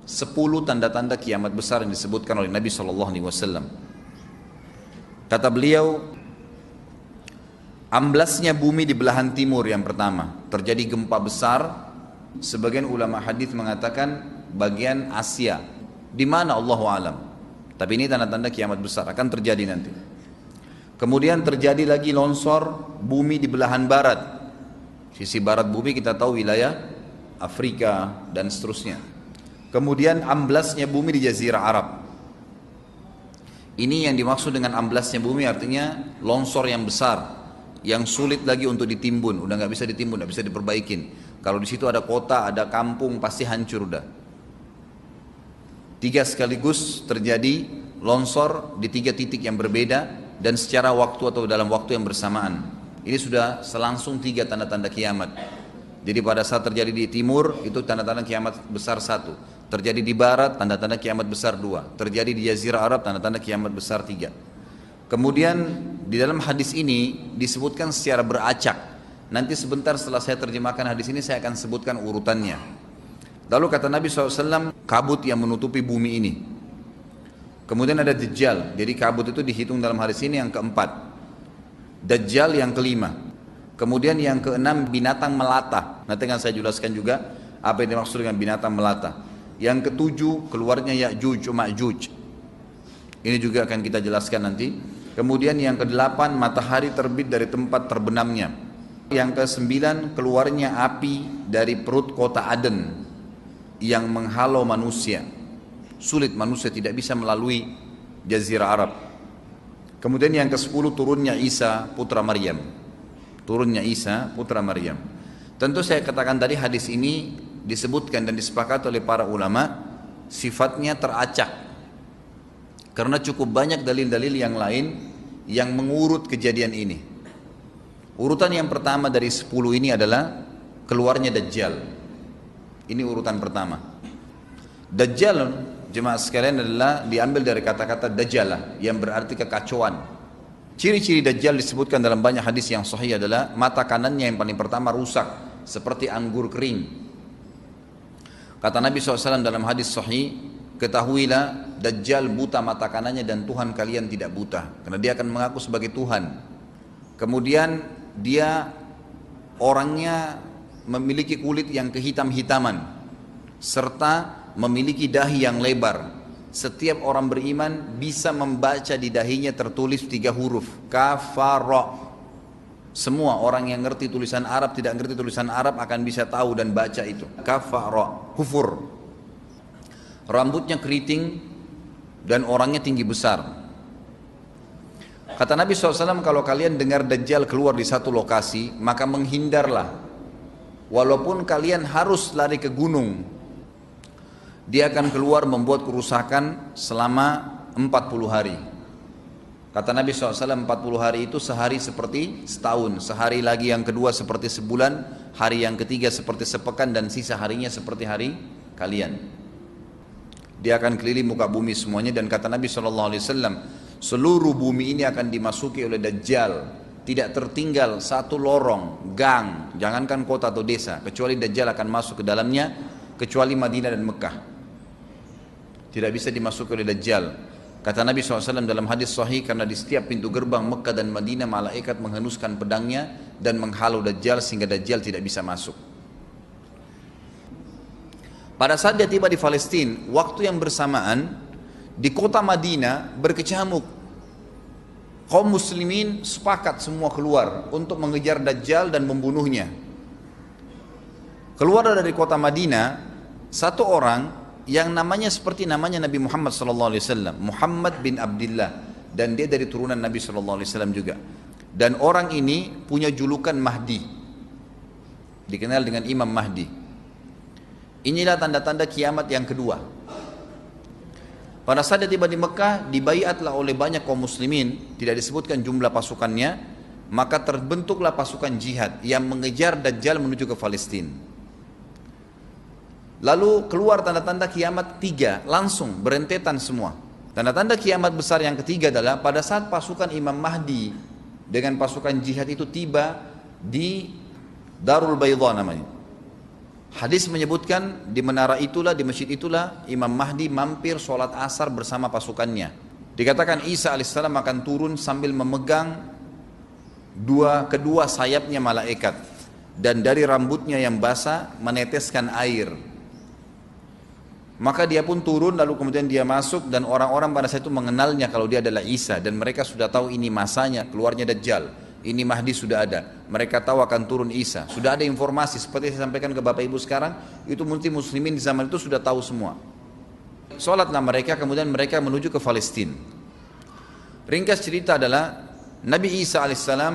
10 tanda-tanda kiamat besar yang disebutkan oleh Nabi SAW. Kata beliau, amblasnya bumi di belahan timur yang pertama, terjadi gempa besar. Sebagian ulama hadis mengatakan bagian Asia, di mana Allahu alam. Tapi ini tanda-tanda kiamat besar akan terjadi nanti. Kemudian terjadi lagi longsor bumi di belahan barat. Sisi barat bumi kita tahu wilayah Afrika dan seterusnya. Kemudian amblasnya bumi di Jazirah Arab. Ini yang dimaksud dengan amblasnya bumi, artinya longsor yang besar, yang sulit lagi untuk ditimbun, udah nggak bisa ditimbun, nggak bisa diperbaikin. Kalau di situ ada kota, ada kampung, pasti hancur udah. 3 sekaligus terjadi longsor di 3 titik yang berbeda dan secara waktu atau dalam waktu yang bersamaan. Ini sudah selangsung 3 tanda-tanda kiamat. Jadi pada saat terjadi di timur itu tanda-tanda kiamat besar 1, terjadi di barat tanda-tanda kiamat besar 2, terjadi di Jazirah Arab tanda-tanda kiamat besar 3. Kemudian di dalam hadis ini disebutkan secara beracak. Nanti sebentar setelah saya terjemahkan hadis ini saya akan sebutkan urutannya. Lalu kata Nabi SAW, kabut yang menutupi bumi ini. Kemudian ada Dajjal, jadi kabut itu dihitung dalam hadis ini yang keempat. Dajjal yang kelima. Kemudian yang keenam binatang melata. Nanti akan saya jelaskan juga apa yang dimaksud dengan binatang melata. Yang ketujuh keluarnya Ya'juj Ma'juj. Ini juga akan kita jelaskan nanti. Kemudian yang kedelapan matahari terbit dari tempat terbenamnya. Yang kesembilan keluarnya api dari perut kota Aden yang menghalau manusia. Sulit, manusia tidak bisa melalui Jazirah Arab. Kemudian yang ke-10 turunnya Isa putra Maryam. Turunnya Isa putra Maryam. Tentu saya katakan tadi hadis ini disebutkan dan disepakati oleh para ulama sifatnya teracak. Karena cukup banyak dalil-dalil yang lain yang mengurut kejadian ini. Urutan yang pertama dari 10 ini adalah keluarnya Dajjal. Ini urutan pertama. Dajjal, jemaah sekalian, adalah diambil dari kata-kata Dajjalah yang berarti kekacauan. Ciri-ciri Dajjal disebutkan dalam banyak hadis yang sahih adalah mata kanannya yang paling pertama rusak seperti anggur kering. Kata Nabi SAW dalam hadis sahih, ketahuilah Dajjal buta mata kanannya dan Tuhan kalian tidak buta, karena dia akan mengaku sebagai Tuhan. Kemudian dia orangnya memiliki kulit yang kehitam-hitaman serta memiliki dahi yang lebar. Setiap orang beriman bisa membaca di dahinya tertulis 3 huruf kafara. Semua orang yang ngerti tulisan Arab, tidak ngerti tulisan Arab akan bisa tahu dan baca itu. Kafara, kufur. Rambutnya keriting dan orangnya tinggi besar. Kata Nabi SAW, kalau kalian dengar Dajjal keluar di satu lokasi, maka menghindarlah. Walaupun kalian harus lari ke gunung, dia akan keluar membuat kerusakan selama 40 hari. Kata Nabi SAW, 40 hari itu sehari seperti setahun, sehari lagi yang kedua seperti sebulan, hari yang ketiga seperti sepekan, dan sisa harinya seperti hari kalian. Dia akan keliling muka bumi semuanya, dan kata Nabi SAW, seluruh bumi ini akan dimasuki oleh Dajjal. Tidak tertinggal satu lorong, gang, jangankan kota atau desa, kecuali Dajjal akan masuk ke dalamnya, kecuali Madinah dan Mekah. Tidak bisa dimasuki oleh Dajjal. Kata Nabi SAW dalam hadis sahih, karena di setiap pintu gerbang Mekah dan Madinah malaikat menghenuskan pedangnya dan menghalau Dajjal sehingga Dajjal tidak bisa masuk. Pada saat dia tiba di Palestina, waktu yang bersamaan di kota Madinah berkecamuk. Kaum muslimin sepakat semua keluar untuk mengejar Dajjal dan membunuhnya. Keluar dari kota Madinah satu orang yang namanya seperti namanya Nabi Muhammad SAW, Muhammad bin Abdullah, dan dia dari turunan Nabi SAW juga. Dan orang ini punya julukan Mahdi, dikenal dengan Imam Mahdi. Inilah tanda-tanda kiamat yang kedua. Pada saat dia tiba di Mekah, dibaiatlah oleh banyak kaum muslimin, tidak disebutkan jumlah pasukannya, maka terbentuklah pasukan jihad yang mengejar Dajjal menuju ke Palestina. Lalu keluar tanda-tanda kiamat 3, langsung berentetan semua. Tanda-tanda kiamat besar yang ketiga adalah pada saat pasukan Imam Mahdi dengan pasukan jihad itu tiba di Darul Baydha namanya, Hadis menyebutkan di menara itulah, di masjid itulah Imam Mahdi mampir sholat asar bersama pasukannya. Dikatakan Isa alaihissalam akan turun sambil memegang kedua sayapnya malaikat, dan dari rambutnya yang basah meneteskan air. Maka dia pun turun, lalu kemudian dia masuk, dan orang-orang pada saat itu mengenalnya kalau dia adalah Isa, dan mereka sudah tahu ini masanya keluarnya Dajjal, ini Mahdi sudah ada, mereka tahu akan turun Isa, sudah ada informasi seperti saya sampaikan ke Bapak Ibu sekarang, itu muslimin di zaman itu sudah tahu semua. Sholatlah mereka, kemudian mereka menuju ke Palestina. Ringkas cerita adalah Nabi Isa alaihissalam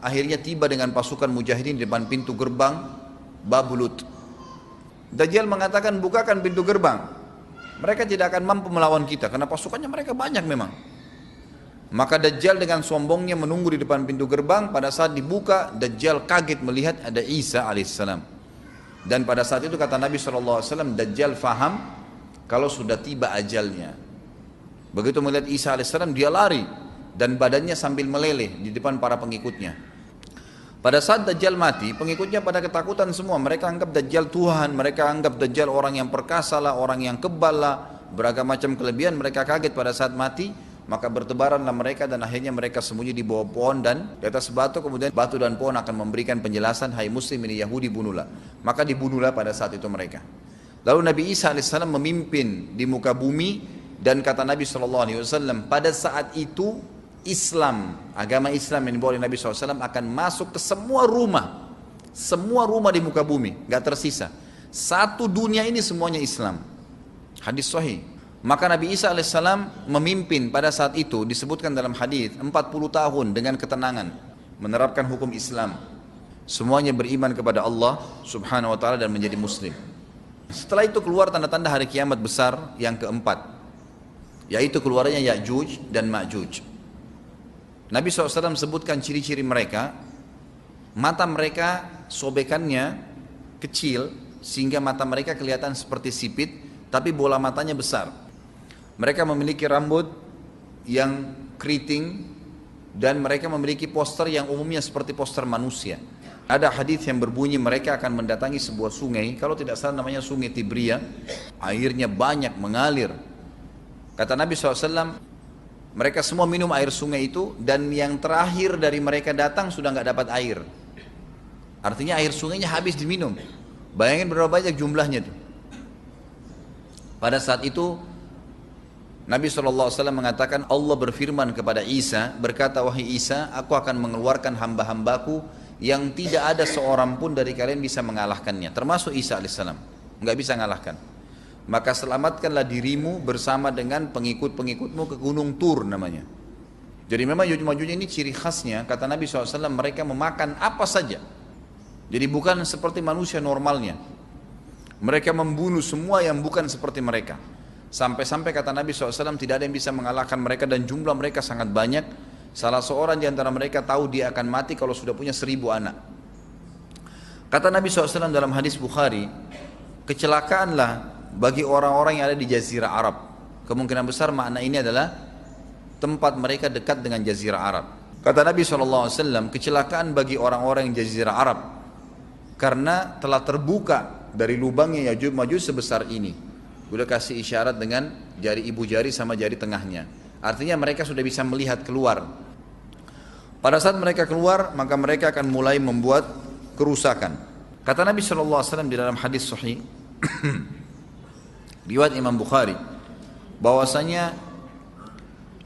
akhirnya tiba dengan pasukan mujahidin di depan pintu gerbang Babulut. Dajjal mengatakan, bukakan pintu gerbang, mereka tidak akan mampu melawan kita karena pasukannya mereka banyak memang. Maka Dajjal dengan sombongnya menunggu di depan pintu gerbang. Pada saat dibuka, Dajjal kaget melihat ada Isa alaihissalam. Dan pada saat itu kata Nabi SAW, Dajjal faham kalau sudah tiba ajalnya. Begitu melihat Isa alaihissalam, dia lari dan badannya sambil meleleh di depan para pengikutnya. Pada saat Dajjal mati, pengikutnya pada ketakutan semua. Mereka anggap Dajjal Tuhan, mereka anggap Dajjal orang yang perkasa lah, orang yang kebal lah, beragam macam kelebihan. Mereka kaget pada saat mati, maka bertebaranlah mereka dan akhirnya mereka sembunyi di bawah pohon dan di atas batu. Kemudian batu dan pohon akan memberikan penjelasan, hai muslim ini Yahudi, bunuhlah. Maka dibunuhlah pada saat itu mereka. Lalu Nabi Isa alaihissalam memimpin di muka bumi, dan kata Nabi SAW, pada saat itu Islam, agama Islam yang dibawa oleh Nabi SAW akan masuk ke semua rumah di muka bumi, gak tersisa. Satu dunia ini semuanya Islam. Hadis sahih. Maka Nabi Isa alaihissalam memimpin pada saat itu, disebutkan dalam hadis 40 tahun dengan ketenangan menerapkan hukum Islam. Semuanya beriman kepada Allah subhanahu wa ta'ala dan menjadi muslim. Setelah itu keluar tanda-tanda hari kiamat besar yang keempat, yaitu keluarnya Ya'juj dan Ma'juj. Nabi SAW sebutkan ciri-ciri mereka. Mata mereka sobekannya kecil sehingga mata mereka kelihatan seperti sipit, tapi bola matanya besar. Mereka memiliki rambut yang keriting, dan mereka memiliki poster yang umumnya seperti poster manusia. Ada hadis yang berbunyi mereka akan mendatangi sebuah sungai, kalau tidak salah namanya sungai Tibria, airnya banyak mengalir. Kata Nabi SAW, mereka semua minum air sungai itu, dan yang terakhir dari mereka datang sudah nggak dapat air. Artinya air sungainya habis diminum. Bayangin berapa banyak jumlahnya itu. Pada saat itu Nabi SAW mengatakan, Allah berfirman kepada Isa, berkata, wahai Isa, aku akan mengeluarkan hamba-hambaku yang tidak ada seorang pun dari kalian bisa mengalahkannya, termasuk Isa alaihissalam, nggak bisa mengalahkan. Maka selamatkanlah dirimu bersama dengan pengikut-pengikutmu ke Gunung Tur namanya. Jadi memang Ya'juj ini ciri khasnya, kata Nabi SAW, mereka memakan apa saja. Jadi bukan seperti manusia normalnya. Mereka membunuh semua yang bukan seperti mereka. Sampai-sampai kata Nabi SAW, tidak ada yang bisa mengalahkan mereka, dan jumlah mereka sangat banyak. Salah seorang di antara mereka tahu dia akan mati kalau sudah punya 1000 anak. Kata Nabi SAW dalam hadis Bukhari, kecelakaanlah bagi orang-orang yang ada di Jazirah Arab. Kemungkinan besar makna ini adalah tempat mereka dekat dengan Jazirah Arab. Kata Nabi SAW, kecelakaan bagi orang-orang yang Jazirah Arab karena telah terbuka dari lubangnya Ya'juj Ma'juj sebesar ini. Udah kasih isyarat dengan jari ibu jari sama jari tengahnya. Artinya mereka sudah bisa melihat keluar. Pada saat mereka keluar, maka mereka akan mulai membuat kerusakan. Kata Nabi SAW di dalam hadis sahih riwayat Imam Bukhari, bahwasanya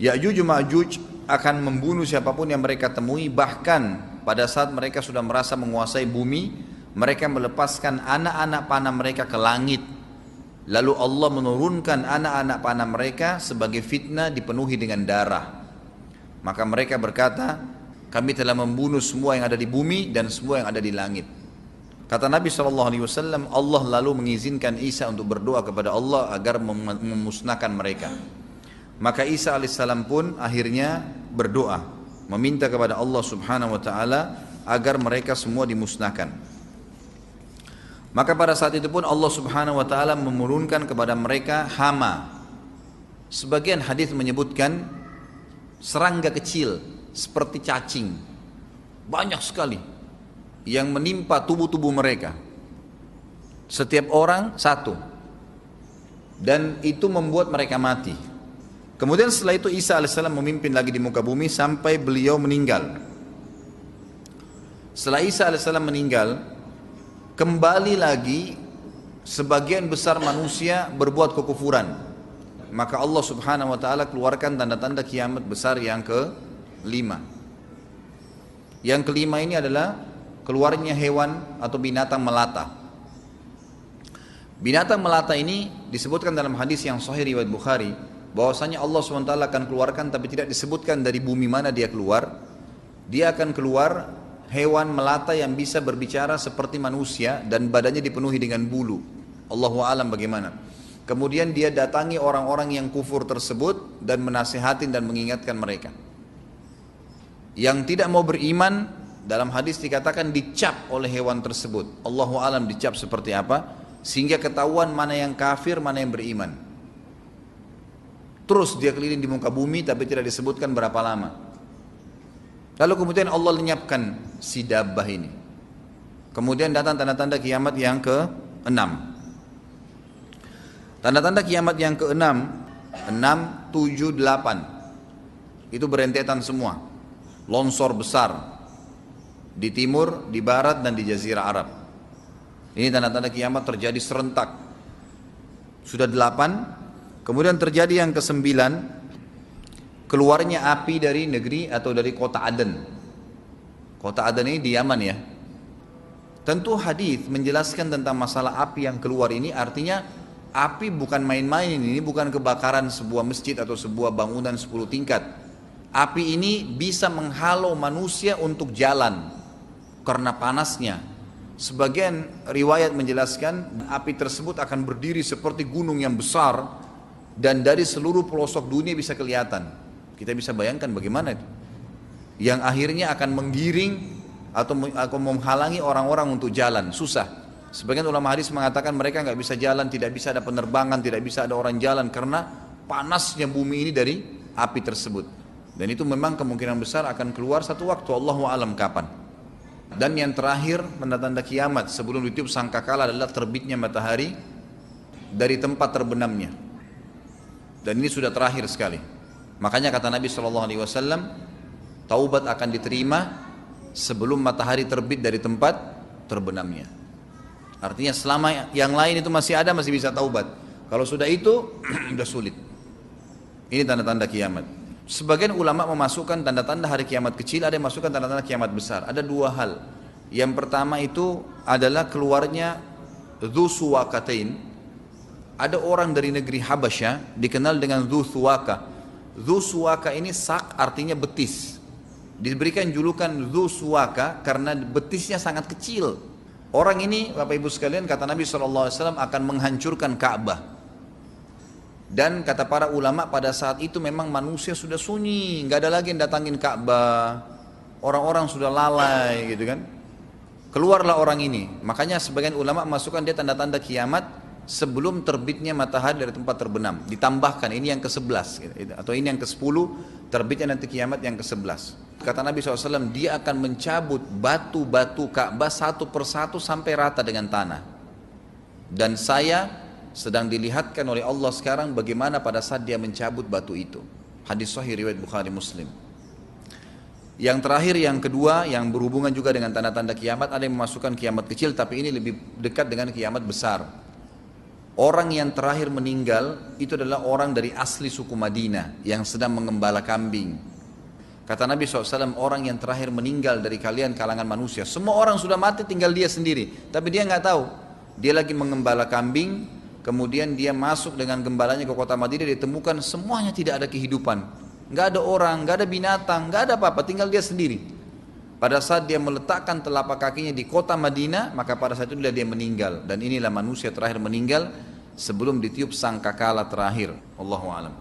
Ya'juj Ma'juj akan membunuh siapapun yang mereka temui. Bahkan pada saat mereka sudah merasa menguasai bumi, mereka melepaskan anak-anak panah mereka ke langit. Lalu Allah menurunkan anak-anak panah mereka sebagai fitnah dipenuhi dengan darah. Maka mereka berkata, kami telah membunuh semua yang ada di bumi dan semua yang ada di langit. Kata Nabi SAW, Allah lalu mengizinkan Isa untuk berdoa kepada Allah agar memusnahkan mereka. Maka Isa alaihissalam pun akhirnya berdoa, meminta kepada Allah subhanahu wa ta'ala agar mereka semua dimusnahkan. Maka pada saat itu pun Allah subhanahu wa ta'ala menurunkan kepada mereka hama. Sebagian hadis menyebutkan serangga kecil seperti cacing, banyak sekali yang menimpa tubuh-tubuh mereka. Setiap orang satu. Dan itu membuat mereka mati. Kemudian setelah itu Isa alaihissalam memimpin lagi di muka bumi sampai beliau meninggal. Setelah Isa alaihissalam meninggal, kembali lagi sebagian besar manusia berbuat kekufuran. Maka Allah subhanahu wa ta'ala keluarkan tanda-tanda kiamat besar yang kelima. Yang kelima ini adalah keluarnya hewan atau binatang melata. Binatang melata ini disebutkan dalam hadis yang sahih riwayat Bukhari, bahwasanya Allah SWT akan keluarkan, tapi tidak disebutkan dari bumi mana dia keluar. Dia akan keluar hewan melata yang bisa berbicara seperti manusia dan badannya dipenuhi dengan bulu. Allahu a'lam bagaimana. Kemudian dia datangi orang-orang yang kufur tersebut dan menasihatin dan mengingatkan mereka. Yang tidak mau beriman, dalam hadis dikatakan dicap oleh hewan tersebut. Allahu a'lam dicap seperti apa, sehingga ketahuan mana yang kafir, mana yang beriman. Terus dia keliling di muka bumi tapi tidak disebutkan berapa lama. Lalu kemudian Allah lenyapkan si dabbah ini. Kemudian datang tanda-tanda kiamat yang ke-6. Tanda-tanda kiamat yang ke-6, 6, 7, 8. Itu berentetan semua. Longsor besar di timur, di barat dan di jazirah Arab. Ini tanda-tanda kiamat terjadi serentak. Sudah 8. Kemudian terjadi yang ke-9, keluarnya api dari negeri atau dari kota Aden. Kota Aden ini di Yaman ya. Tentu hadis menjelaskan tentang masalah api yang keluar ini, artinya api bukan main-main, ini bukan kebakaran sebuah masjid atau sebuah bangunan 10 tingkat. Api ini bisa menghalau manusia untuk jalan karena panasnya. Sebagian riwayat menjelaskan api tersebut akan berdiri seperti gunung yang besar dan dari seluruh pelosok dunia bisa kelihatan. Kita bisa bayangkan bagaimana itu. Yang akhirnya akan menggiring atau menghalangi orang-orang untuk jalan, susah. Sebagian ulama hadis mengatakan mereka nggak bisa jalan, tidak bisa ada penerbangan, tidak bisa ada orang jalan karena panasnya bumi ini dari api tersebut. Dan itu memang kemungkinan besar akan keluar satu waktu, Allahu a'lam kapan. Dan yang terakhir tanda-tanda kiamat sebelum ditiup sangkakala adalah terbitnya matahari dari tempat terbenamnya. Dan ini sudah terakhir sekali. Makanya kata Nabi SAW, taubat akan diterima sebelum matahari terbit dari tempat terbenamnya. Artinya selama yang lain itu masih ada, masih bisa taubat. Kalau sudah itu sudah sulit. Ini tanda-tanda kiamat. Sebagian ulama memasukkan tanda-tanda hari kiamat kecil, ada yang masukkan tanda-tanda kiamat besar. Ada dua hal. Yang pertama itu adalah keluarnya Dzu Suwakatain. Ada orang dari negeri Habasyah dikenal dengan Dzu Suwaka. Dzu Suwaka ini sak artinya betis. Diberikan julukan Dzu Suwaka karena betisnya sangat kecil. Orang ini Bapak Ibu sekalian, kata Nabi SAW, akan menghancurkan Ka'bah. Dan kata para ulama pada saat itu memang manusia sudah sunyi, nggak ada lagi yang datangin Ka'bah, orang-orang sudah lalai gitu kan. Keluarlah orang ini. Makanya sebagian ulama masukkan dia tanda-tanda kiamat sebelum terbitnya matahari dari tempat terbenam. Ditambahkan ini yang ke-11 gitu, atau ini yang ke-10, terbitnya nanti kiamat yang ke-11. Kata Nabi SAW, dia akan mencabut batu-batu Ka'bah satu persatu sampai rata dengan tanah. Dan saya sedang dilihatkan oleh Allah sekarang bagaimana pada saat dia mencabut batu itu. Hadis sahih riwayat Bukhari Muslim. Yang terakhir, yang kedua, yang berhubungan juga dengan tanda-tanda kiamat, ada yang memasukkan kiamat kecil, tapi ini lebih dekat dengan kiamat besar. Orang yang terakhir meninggal itu adalah orang dari asli suku Madinah yang sedang mengembala kambing. Kata Nabi SAW, orang yang terakhir meninggal dari kalian kalangan manusia, semua orang sudah mati tinggal dia sendiri, tapi dia nggak tahu. Dia lagi mengembala kambing. Kemudian dia masuk dengan gembalanya ke kota Madinah, ditemukan semuanya tidak ada kehidupan. Nggak ada orang, nggak ada binatang, nggak ada apa-apa, tinggal dia sendiri. Pada saat dia meletakkan telapak kakinya di kota Madinah, maka pada saat itu dia meninggal. Dan inilah manusia terakhir meninggal sebelum ditiup sangkakala terakhir. Allahu a'lam.